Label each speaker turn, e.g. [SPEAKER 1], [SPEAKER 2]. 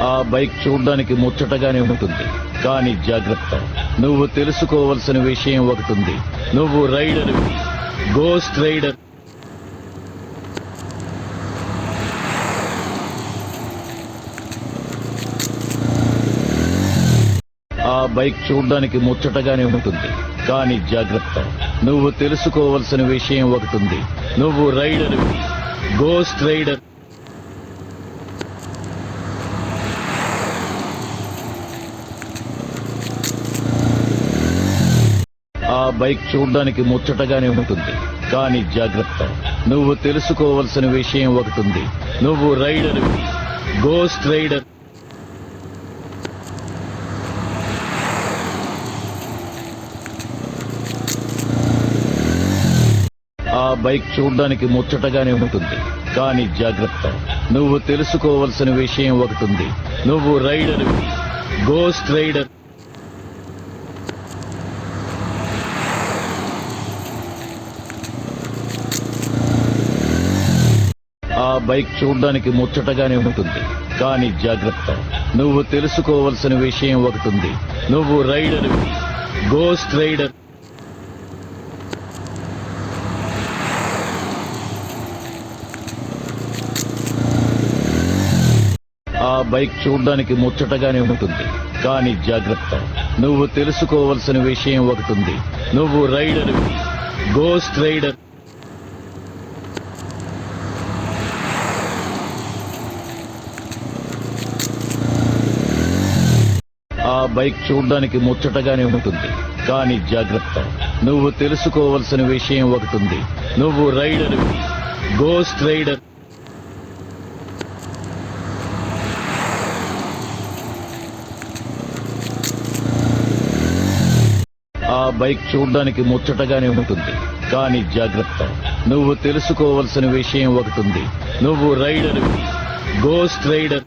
[SPEAKER 1] ఆ బైక్ చూడ్డానికి ముచ్చటగానే ఉంటుంది, కానీ జాగ్రత్త. నువ్వు తెలుసుకోవలసిన విషయం ఒకటుంది. నువ్వు రైడర్, గోస్ట్ రైడర్. ఆ బైక్ చూడ్డానికి ముచ్చటగానే ఉంటుంది, కానీ జాగ్రత్త. నువ్వు తెలుసుకోవలసిన విషయం ఒకటుంది. నువ్వు రైడర్, గోస్ట్ రైడర్. ఆ బైక్ చూడ్డానికి ముచ్చటగానే ఉంటుంది, కానీ జాగ్రత్త. నువ్వు తెలుసుకోవలసిన విషయం ఒకటుంది. నువ్వు రైడర్, గోస్ట్ రైడర్. ఆ బైక్ చూడ్డానికి ముచ్చటగానే ఉంటుంది, కానీ జాగ్రత్త. నువ్వు తెలుసుకోవలసిన విషయం ఒకటుంది. నువ్వు రైడర్, గోస్ట్ రైడర్. ఆ బైక్ చూడ్డానికి ముచ్చటగానే ఉంటుంది, కానీ జాగ్రత్త. నువ్వు తెలుసుకోవలసిన విషయం ఒకటుంది. నువ్వు రైడర్, గోస్ట్ రైడర్. ఆ బైక్ చూడ్డానికి ముచ్చటగానే ఉంటుంది, కానీ జాగ్రత్త. నువ్వు తెలుసుకోవలసిన విషయం ఒకటుంది. నువ్వు రైడర్, గోస్ట్ రైడర్. ఆ బైక్ చూడ్డానికి ముచ్చటగానే ఉంటుంది, కానీ జాగ్రత్త. నువ్వు తెలుసుకోవలసిన విషయం ఒకటుంది. నువ్వు రైడర్, గోస్ట్ రైడర్. ఆ బైక్ చూడ్డానికి ముచ్చటగానే ఉంటుంది, కానీ జాగ్రత్త. నువ్వు తెలుసుకోవలసిన విషయం ఒకటుంది. నువ్వు రైడర్, గోస్ట్ రైడర్.